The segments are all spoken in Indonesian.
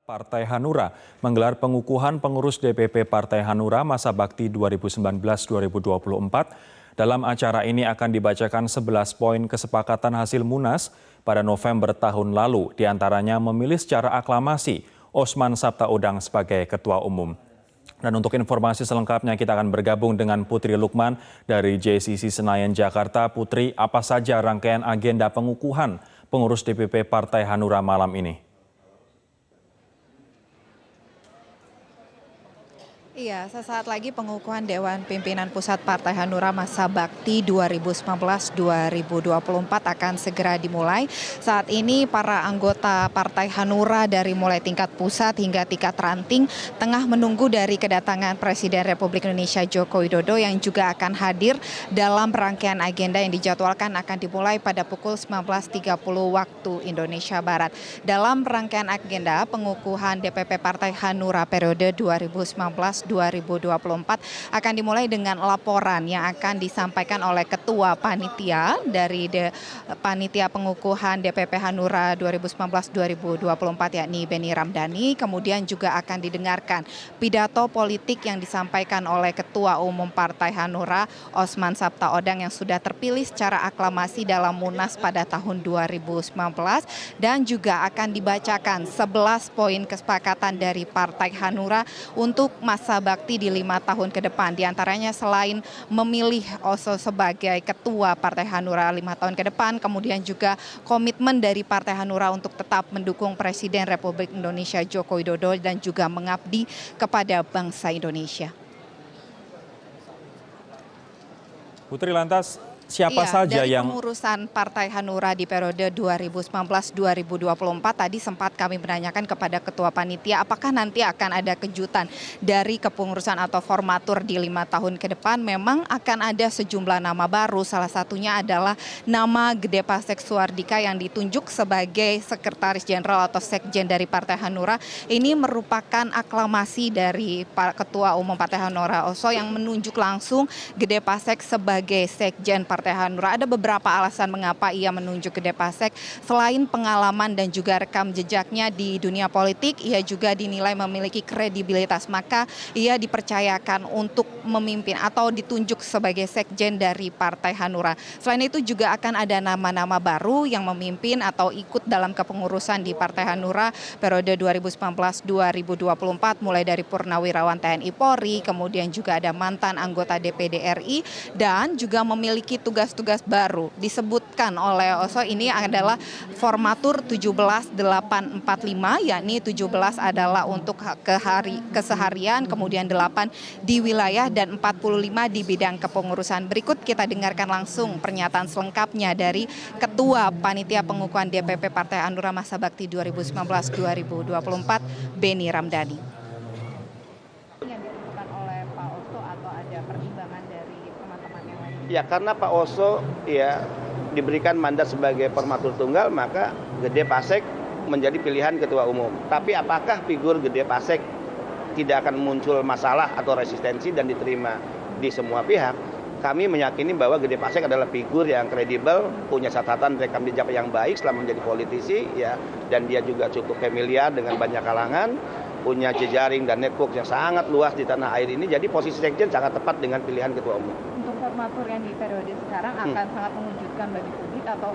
Partai Hanura menggelar pengukuhan pengurus DPP Partai Hanura masa bakti 2019-2024. Dalam acara ini akan dibacakan 11 poin kesepakatan hasil Munas pada November tahun lalu, diantaranya memilih secara aklamasi Osman Sabtaodang sebagai Ketua Umum. Dan untuk informasi selengkapnya kita akan bergabung dengan Putri Lukman dari JCC Senayan, Jakarta. Putri, apa saja rangkaian agenda pengukuhan pengurus DPP Partai Hanura malam ini? Iya, sesaat lagi pengukuhan Dewan Pimpinan Pusat Partai Hanura masa bakti 2019-2024 akan segera dimulai. Saat ini para anggota Partai Hanura dari mulai tingkat pusat hingga tingkat ranting tengah menunggu dari kedatangan Presiden Republik Indonesia Joko Widodo yang juga akan hadir dalam rangkaian agenda yang dijadwalkan akan dimulai pada pukul 19.30 waktu Indonesia Barat. Dalam rangkaian agenda pengukuhan DPP Partai Hanura periode 2019-2024 akan dimulai dengan laporan yang akan disampaikan oleh Ketua Panitia dari Panitia Pengukuhan DPP Hanura 2019-2024 yakni Benny Ramdhani. Kemudian juga akan didengarkan pidato politik yang disampaikan oleh Ketua Umum Partai Hanura Osman Sabtaodang yang sudah terpilih secara aklamasi dalam Munas pada tahun 2019 dan juga akan dibacakan 11 poin kesepakatan dari Partai Hanura untuk masa bakti di 5 tahun ke depan. Di antaranya selain memilih Oso sebagai Ketua Partai Hanura 5 tahun ke depan, kemudian juga komitmen dari Partai Hanura untuk tetap mendukung Presiden Republik Indonesia Joko Widodo dan juga mengabdi kepada bangsa Indonesia. Putri, lantas siapa saja dari yang pengurusan Partai Hanura di periode 2019-2024 tadi sempat kami menanyakan kepada Ketua Panitia apakah nanti akan ada kejutan dari kepengurusan atau formatur di 5 tahun ke depan. Memang akan ada sejumlah nama baru, salah satunya adalah nama Gede Pasek Suardika yang ditunjuk sebagai Sekretaris Jenderal atau Sekjen dari Partai Hanura. Ini merupakan aklamasi dari Ketua Umum Partai Hanura Oso yang menunjuk langsung Gede Pasek sebagai Sekjen Partai Hanura. Ada beberapa alasan mengapa ia menunjuk Gede Pasek. Selain pengalaman dan juga rekam jejaknya di dunia politik, ia juga dinilai memiliki kredibilitas. Maka ia dipercayakan untuk memimpin atau ditunjuk sebagai sekjen dari Partai Hanura. Selain itu juga akan ada nama-nama baru yang memimpin atau ikut dalam kepengurusan di Partai Hanura periode 2019-2024 mulai dari Purnawirawan TNI Polri, kemudian juga ada mantan anggota DPD RI dan juga memiliki tugas-tugas baru. Disebutkan oleh Oso ini adalah formatur 17845, yakni 17 adalah untuk keseharian, kemudian 8 di wilayah dan 45 di bidang kepengurusan. Berikut kita dengarkan langsung pernyataan selengkapnya dari Ketua Panitia Pengukuhan DPP Partai Hanura masa bakti 2019-2024 Benny Ramdhani. Yang ditentukan oleh Pak Oso atau ada pertimbangan dari teman-teman yang lain? Ya, karena Pak Oso ya diberikan mandat sebagai formatur tunggal, maka Gede Pasek menjadi pilihan Ketua Umum. Tapi apakah figur Gede Pasek tidak akan muncul masalah atau resistensi dan diterima di semua pihak? Kami meyakini bahwa Gede Pasek adalah figur yang kredibel, punya catatan rekam jejak yang baik selama menjadi politisi, ya, dan dia juga cukup familiar dengan banyak kalangan, punya jejaring dan network yang sangat luas di tanah air ini. Jadi posisi sekjen sangat tepat dengan pilihan Ketua Umum. Untuk formatur yang di periode sekarang akan sangat mengejutkan bagi publik atau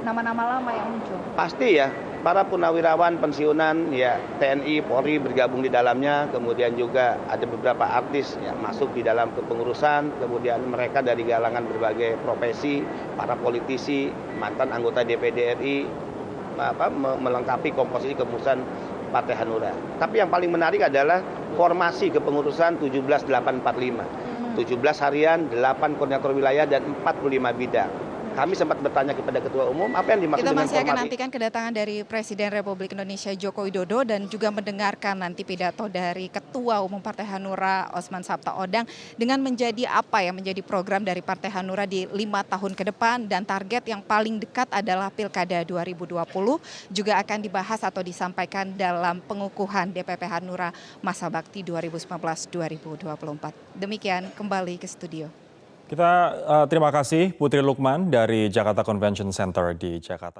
nama-nama lama yang muncul? Pasti ya, para purnawirawan pensiunan ya TNI, Polri bergabung di dalamnya, kemudian juga ada beberapa artis yang masuk di dalam kepengurusan, kemudian mereka dari galangan berbagai profesi, para politisi, mantan anggota DPD RI, melengkapi komposisi kepengurusan Partai Hanura. Tapi yang paling menarik adalah formasi kepengurusan 17845. 17 harian, 8 koordinator wilayah dan 45 bidang. Kami sempat bertanya kepada Ketua Umum apa yang dimaksud dengan formasi. Kita masih akan nantikan kedatangan dari Presiden Republik Indonesia Joko Widodo dan juga mendengarkan nanti pidato dari Ketua Umum Partai Hanura Osman Sabtaodang dengan menjadi apa yang menjadi program dari Partai Hanura di 5 tahun ke depan, dan target yang paling dekat adalah Pilkada 2020 juga akan dibahas atau disampaikan dalam pengukuhan DPP Hanura masa bakti 2019-2024. Demikian, kembali ke studio. Kita terima kasih Putri Lukman dari Jakarta Convention Center di Jakarta.